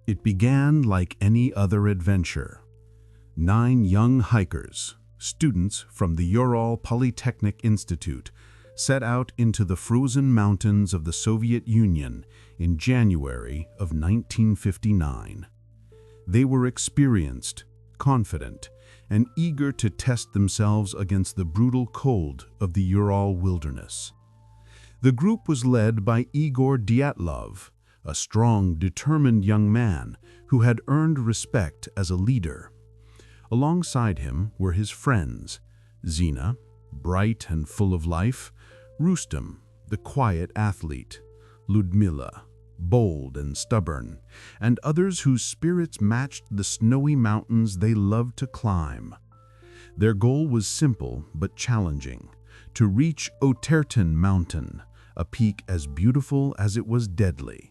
It began like any other adventure. 9 young hikers, students from the Ural Polytechnic Institute, set out into the frozen mountains of the Soviet Union in January of 1959. They were experienced, confident, and eager to test themselves against the brutal cold of the Ural wilderness. The group was led by Igor Dyatlov, a strong, determined young man who had earned respect as a leader. Alongside him were his friends, Zina, bright and full of life, Rustem, the quiet athlete, Ludmila, bold and stubborn, and others whose spirits matched the snowy mountains they loved to climb. Their goal was simple but challenging: to reach Otertin Mountain, a peak as beautiful as it was deadly.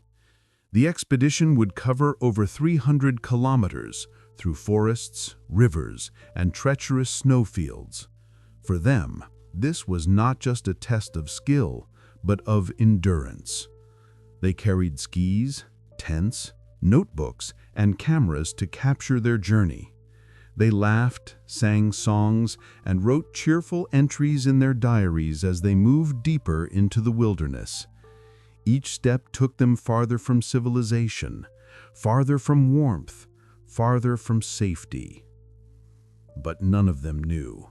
The expedition would cover over 300 kilometers through forests, rivers, and treacherous snowfields. For them, this was not just a test of skill, but of endurance. They carried skis, tents, notebooks, and cameras to capture their journey. They laughed, sang songs, and wrote cheerful entries in their diaries as they moved deeper into the wilderness. Each step took them farther from civilization, farther from warmth, farther from safety. But none of them knew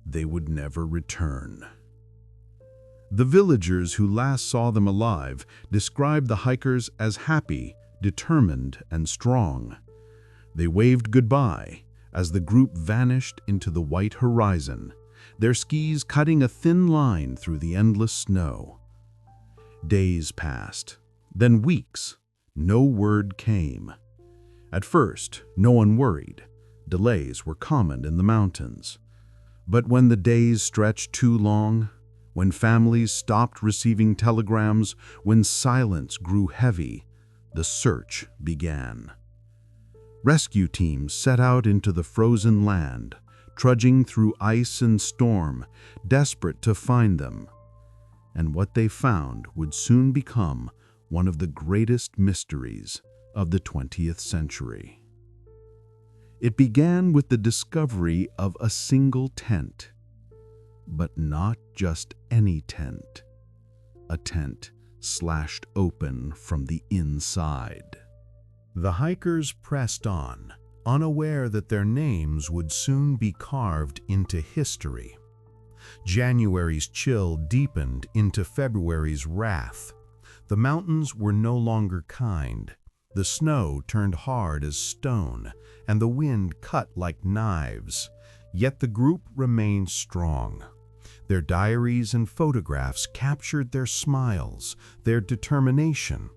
they would never return. The villagers who last saw them alive described the hikers as happy, determined, and strong. They waved goodbye as the group vanished into the white horizon, their skis cutting a thin line through the endless snow. Days passed, then weeks. No word came. At first, no one worried. Delays were common in the mountains. But when the days stretched too long, when families stopped receiving telegrams, when silence grew heavy, the search began. Rescue teams set out into the frozen land, trudging through ice and storm, desperate to find them. And what they found would soon become one of the greatest mysteries of the 20th century. It began with the discovery of a single tent. But not just any tent. A tent slashed open from the inside. The hikers pressed on, unaware that their names would soon be carved into history. January's chill deepened into February's wrath. The mountains were no longer kind. The snow turned hard as stone, and the wind cut like knives. Yet the group remained strong. Their diaries and photographs captured their smiles, their determination.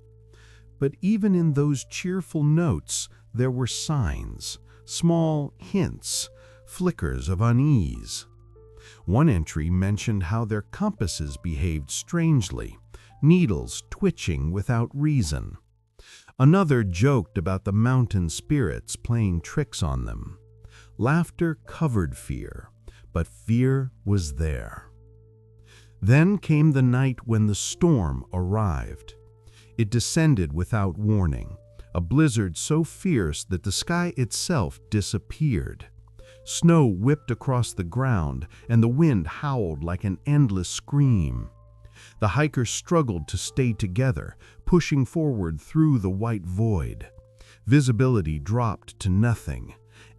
But even in those cheerful notes, there were signs, small hints, flickers of unease. One entry mentioned how their compasses behaved strangely, needles twitching without reason. Another joked about the mountain spirits playing tricks on them. Laughter covered fear, but fear was there. Then came the night when the storm arrived. It descended without warning, a blizzard so fierce that the sky itself disappeared. Snow whipped across the ground, and the wind howled like an endless scream. The hikers struggled to stay together, pushing forward through the white void. Visibility dropped to nothing.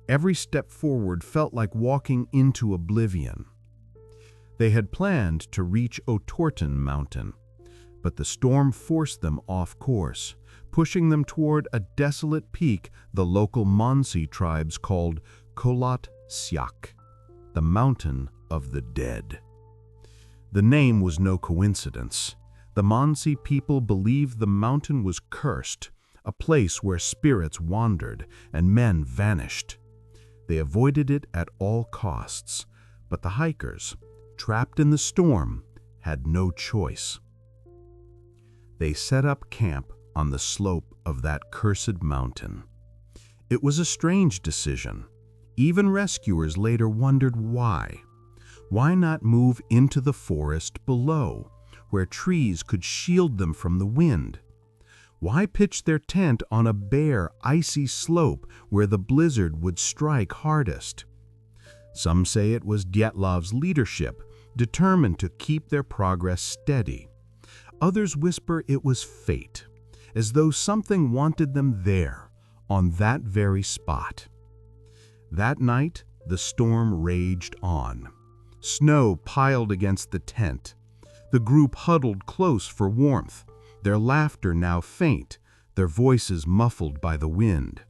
Every step forward felt like walking into oblivion. They had planned to reach Otertin Mountain, but the storm forced them off course, pushing them toward a desolate peak the local Mansi tribes called Kholat Syak, the Mountain of the Dead. The name was no coincidence. The Mansi people believed the mountain was cursed, a place where spirits wandered and men vanished. They avoided it at all costs, but the hikers, trapped in the storm, had no choice. They set up camp on the slope of that cursed mountain. It was a strange decision. Even rescuers later wondered why. Why not move into the forest below, where trees could shield them from the wind? Why pitch their tent on a bare, icy slope where the blizzard would strike hardest? Some say it was Dyatlov's leadership, determined to keep their progress steady. Others whisper it was fate, as though something wanted them there, on that very spot. That night, the storm raged on. Snow piled against the tent. The group huddled close for warmth, their laughter now faint, their voices muffled by the wind.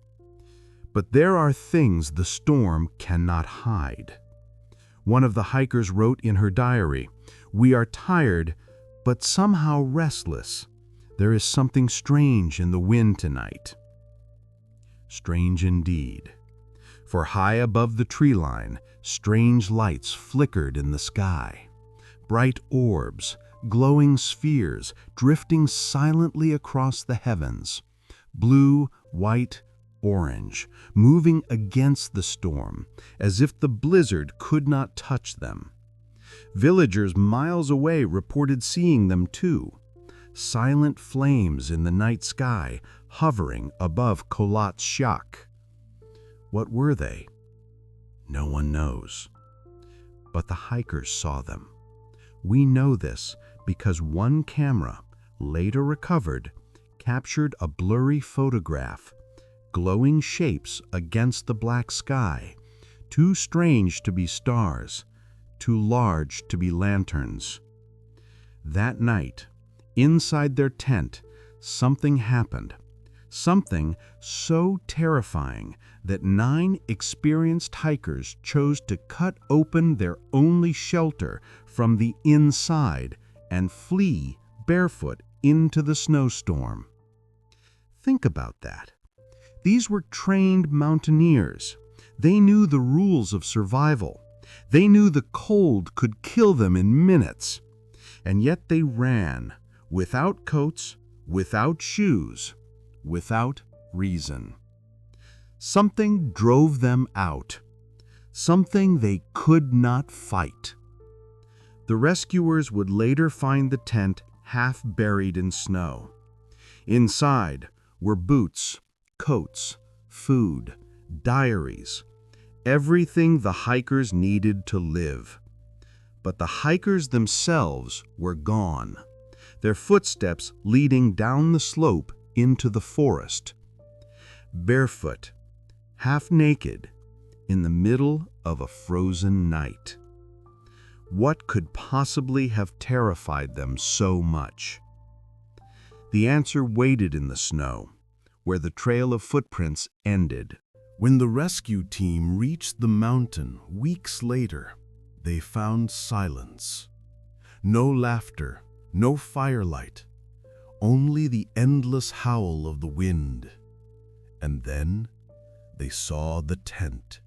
But there are things the storm cannot hide. One of the hikers wrote in her diary, "We are tired, but somehow restless. There is something strange in the wind tonight." Strange indeed. For high above the tree line, strange lights flickered in the sky. Bright orbs, glowing spheres, drifting silently across the heavens. Blue, white, orange, moving against the storm, as if the blizzard could not touch them. Villagers miles away reported seeing them too. Silent flames in the night sky, hovering above Kholat's shack. What were they? No one knows. But the hikers saw them. We know this because one camera, later recovered, captured a blurry photograph, glowing shapes against the black sky, too strange to be stars, too large to be lanterns. That night, inside their tent, something happened. Something so terrifying that 9 experienced hikers chose to cut open their only shelter from the inside and flee barefoot into the snowstorm. Think about that. These were trained mountaineers. They knew the rules of survival. They knew the cold could kill them in minutes. And yet they ran, without coats, without shoes, without reason. Something drove them out. Something they could not fight. The rescuers would later find the tent half buried in snow. Inside were boots, coats, food, diaries, everything the hikers needed to live. But the hikers themselves were gone, their footsteps leading down the slope into the forest. Barefoot, half naked, in the middle of a frozen night. What could possibly have terrified them so much? The answer waited in the snow, where the trail of footprints ended. When the rescue team reached the mountain weeks later, they found silence. No laughter, no firelight, only the endless howl of the wind. And then they saw the tent.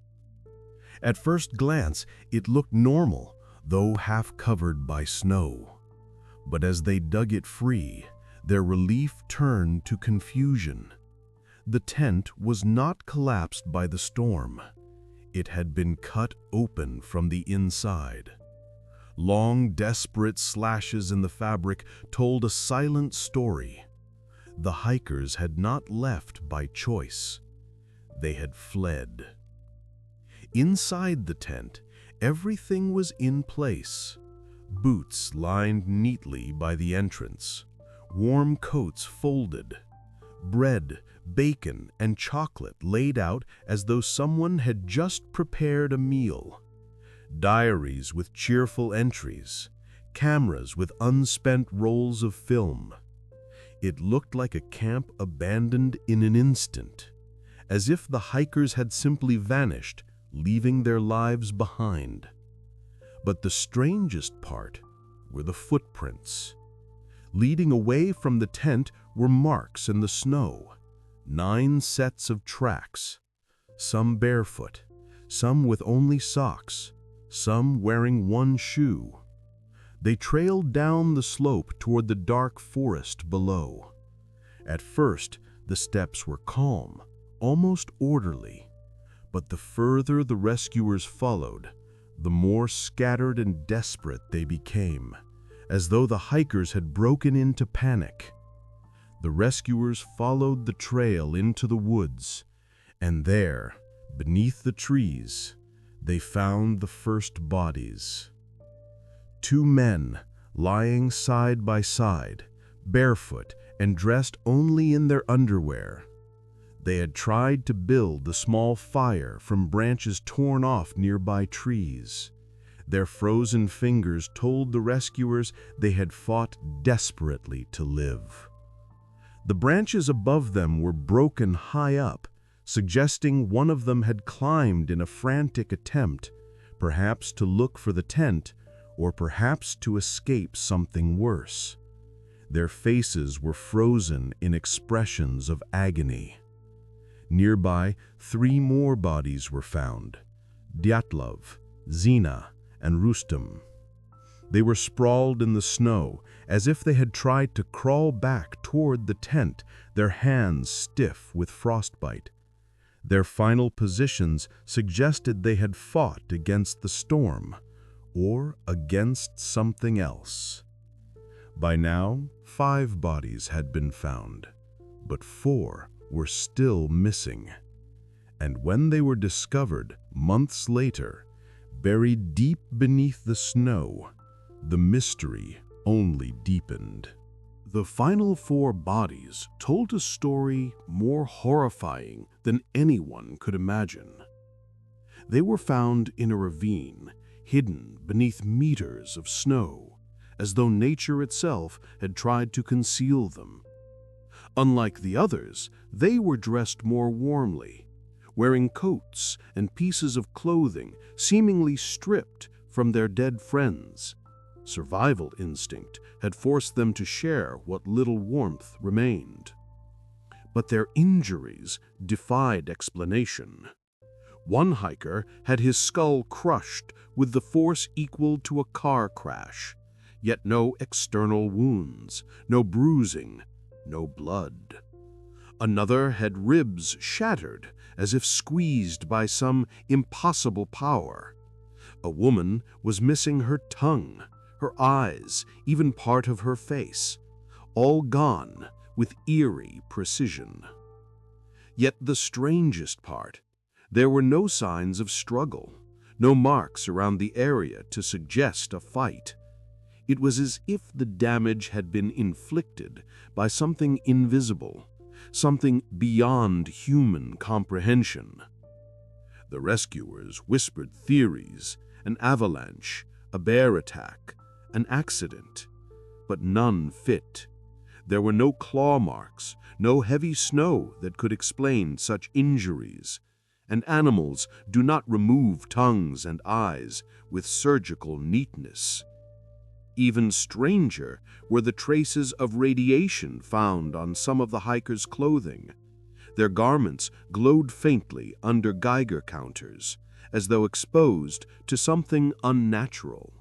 At first glance, it looked normal, though half covered by snow. But as they dug it free, their relief turned to confusion. The tent was not collapsed by the storm. It had been cut open from the inside. Long, desperate slashes in the fabric told a silent story. The hikers had not left by choice. They had fled. Inside the tent, everything was in place. Boots lined neatly by the entrance, warm coats folded, bread, bacon, and chocolate laid out as though someone had just prepared a meal. Diaries with cheerful entries, cameras with unspent rolls of film. It looked like a camp abandoned in an instant, as if the hikers had simply vanished, leaving their lives behind. But the strangest part were the footprints. Leading away from the tent were marks in the snow, 9 sets of tracks, some barefoot, some with only socks, some wearing one shoe. They trailed down the slope toward the dark forest below. At first, the steps were calm, almost orderly, but the further the rescuers followed, the more scattered and desperate they became, as though the hikers had broken into panic. The rescuers followed the trail into the woods, and there, beneath the trees, they found the first bodies. Two men lying side by side, barefoot and dressed only in their underwear. They had tried to build a small fire from branches torn off nearby trees. Their frozen fingers told the rescuers they had fought desperately to live. The branches above them were broken high up, suggesting one of them had climbed in a frantic attempt, perhaps to look for the tent, or perhaps to escape something worse. Their faces were frozen in expressions of agony. Nearby, 3 more bodies were found: Dyatlov, Zina, and Rustem. They were sprawled in the snow, as if they had tried to crawl back toward the tent, their hands stiff with frostbite. Their final positions suggested they had fought against the storm, or against something else. By now, 5 bodies had been found, but 4 were still missing. And when they were discovered months later, buried deep beneath the snow, the mystery only deepened. The final 4 bodies told a story more horrifying than anyone could imagine. They were found in a ravine, hidden beneath meters of snow, as though nature itself had tried to conceal them. Unlike the others, they were dressed more warmly, wearing coats and pieces of clothing seemingly stripped from their dead friends. Survival instinct had forced them to share what little warmth remained. But their injuries defied explanation. One hiker had his skull crushed with the force equal to a car crash, yet no external wounds, no bruising, no blood. Another had ribs shattered as if squeezed by some impossible power. A woman was missing her tongue, her eyes, even part of her face, all gone with eerie precision. Yet the strangest part, there were no signs of struggle, no marks around the area to suggest a fight. It was as if the damage had been inflicted by something invisible, something beyond human comprehension. The rescuers whispered theories: an avalanche, a bear attack, an accident, but none fit. There were no claw marks, no heavy snow that could explain such injuries, and animals do not remove tongues and eyes with surgical neatness. Even stranger were the traces of radiation found on some of the hikers' clothing. Their garments glowed faintly under Geiger counters, as though exposed to something unnatural.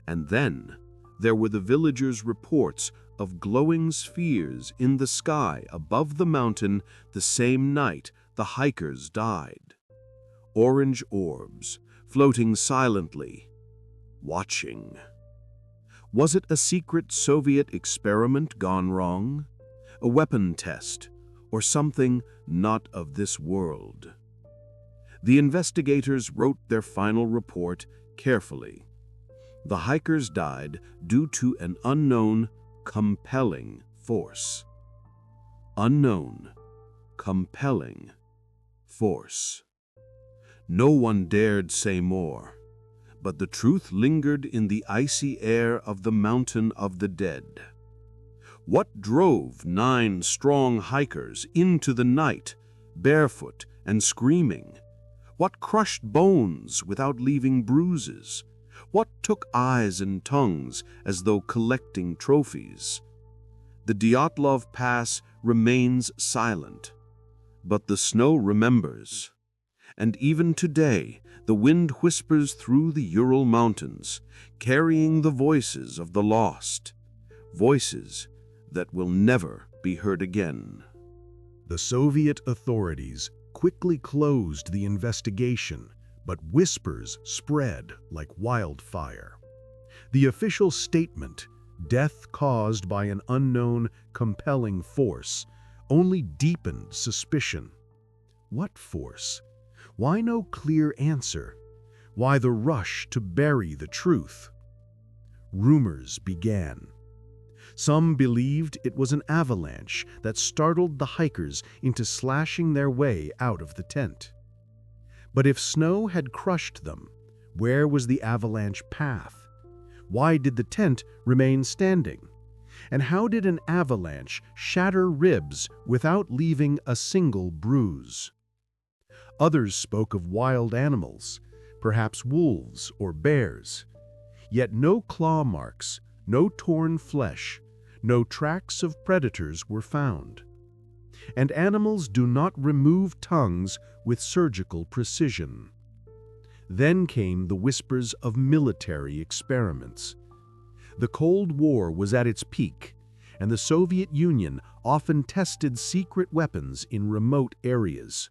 And then there were the villagers' reports of glowing spheres in the sky above the mountain the same night the hikers died. Orange orbs floating silently, watching. Was it a secret Soviet experiment gone wrong? A weapon test? Or something not of this world? The investigators wrote their final report carefully. The hikers died due to an unknown, compelling force. Unknown, compelling force. No one dared say more, but the truth lingered in the icy air of the Mountain of the Dead. What drove 9 strong hikers into the night, barefoot and screaming? What crushed bones without leaving bruises? What took eyes and tongues as though collecting trophies? The Dyatlov Pass remains silent, but the snow remembers. And even today, the wind whispers through the Ural Mountains, carrying the voices of the lost, voices that will never be heard again. The Soviet authorities quickly closed the investigation, but whispers spread like wildfire. The official statement, Death caused by an unknown, compelling force only deepened suspicion. What force? Why no clear answer? Why the rush to bury the truth? Rumors began. Some believed it was an avalanche that startled the hikers into slashing their way out of the tent. But if snow had crushed them, where was the avalanche path? Why did the tent remain standing? And how did an avalanche shatter ribs without leaving a single bruise? Others spoke of wild animals, perhaps wolves or bears. Yet no claw marks, no torn flesh, no tracks of predators were found. And animals do not remove tongues with surgical precision. Then came the whispers of military experiments. The Cold War was at its peak, and the Soviet Union often tested secret weapons in remote areas.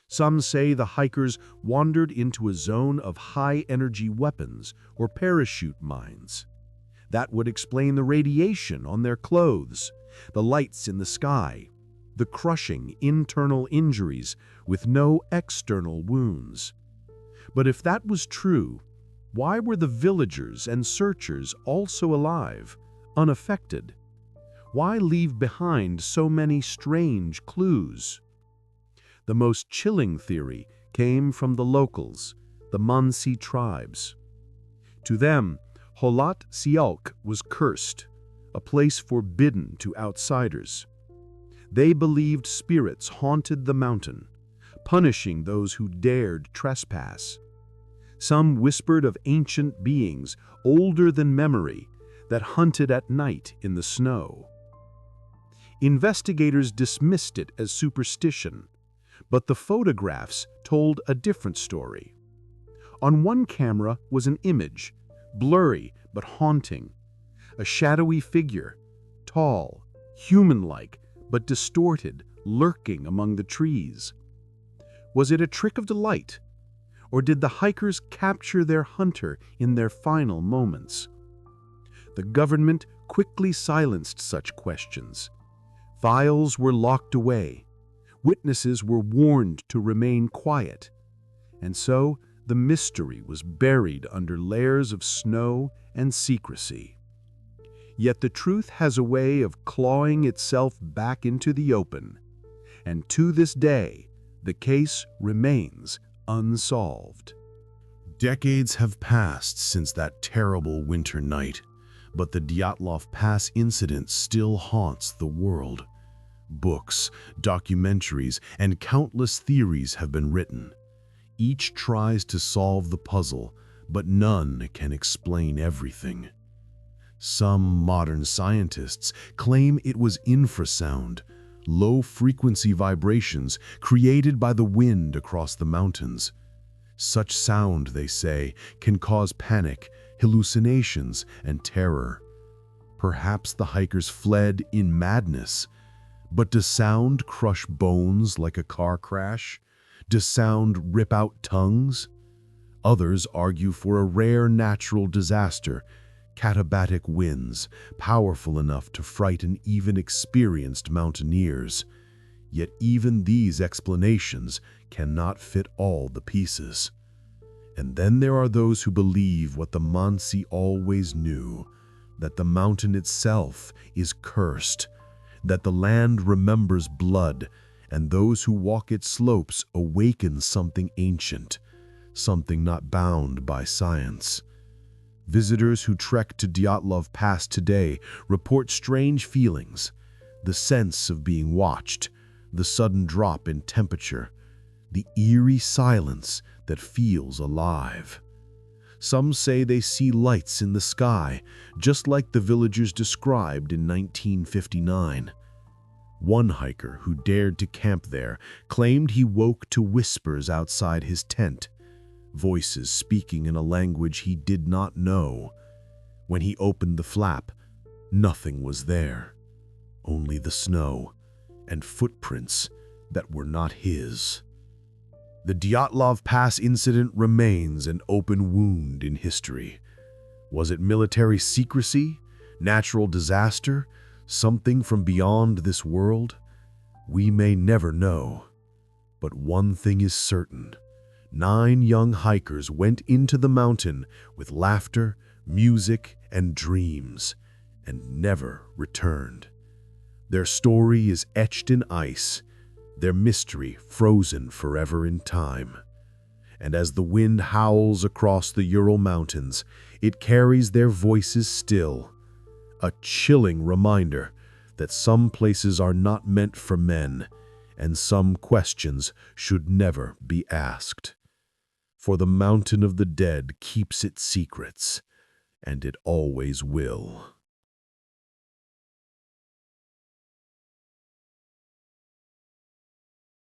Some say the hikers wandered into a zone of high-energy weapons or parachute mines. That would explain the radiation on their clothes, the lights in the sky, the crushing internal injuries with no external wounds. But if that was true, why were the villagers and searchers also alive, unaffected? Why leave behind so many strange clues? The most chilling theory came from the locals, the Mansi tribes. To them, Kholat Syakh was cursed, a place forbidden to outsiders. They believed spirits haunted the mountain, punishing those who dared trespass. Some whispered of ancient beings older than memory that hunted at night in the snow. Investigators dismissed it as superstition, but the photographs told a different story. On one camera was an image, blurry but haunting, a shadowy figure, tall, human-like, but distorted, lurking among the trees. Was it a trick of the light, or did the hikers capture their hunter in their final moments? The government quickly silenced such questions. Files were locked away. Witnesses were warned to remain quiet. And so the mystery was buried under layers of snow and secrecy. Yet the truth has a way of clawing itself back into the open, and to this day, the case remains unsolved. Decades have passed since that terrible winter night, but the Dyatlov Pass incident still haunts the world. Books, documentaries, and countless theories have been written. Each tries to solve the puzzle, but none can explain everything. Some modern scientists claim it was infrasound, low-frequency vibrations created by the wind across the mountains. Such sound, they say, can cause panic, hallucinations, and terror. Perhaps the hikers fled in madness. But does sound crush bones like a car crash? Does sound rip out tongues? Others argue for a rare natural disaster, katabatic winds, powerful enough to frighten even experienced mountaineers. Yet even these explanations cannot fit all the pieces. And then there are those who believe what the Mansi always knew, that the mountain itself is cursed, that the land remembers blood, and those who walk its slopes awaken something ancient, something not bound by science. Visitors who trek to Dyatlov Pass today report strange feelings, the sense of being watched, the sudden drop in temperature, the eerie silence that feels alive. Some say they see lights in the sky, just like the villagers described in 1959. One hiker who dared to camp there claimed he woke to whispers outside his tent, voices speaking in a language he did not know. When he opened the flap, nothing was there, only the snow and footprints that were not his. The Dyatlov Pass incident remains an open wound in history. Was it military secrecy, Natural disaster? Something from beyond this world? We may never know. But one thing is certain. 9 young hikers went into the mountain with laughter, music, and dreams, and never returned. Their story is etched in ice, their mystery frozen forever in time. And as the wind howls across the Ural Mountains, it carries their voices still, a chilling reminder that some places are not meant for men, and some questions should never be asked. For the mountain of the dead keeps its secrets, and it always will.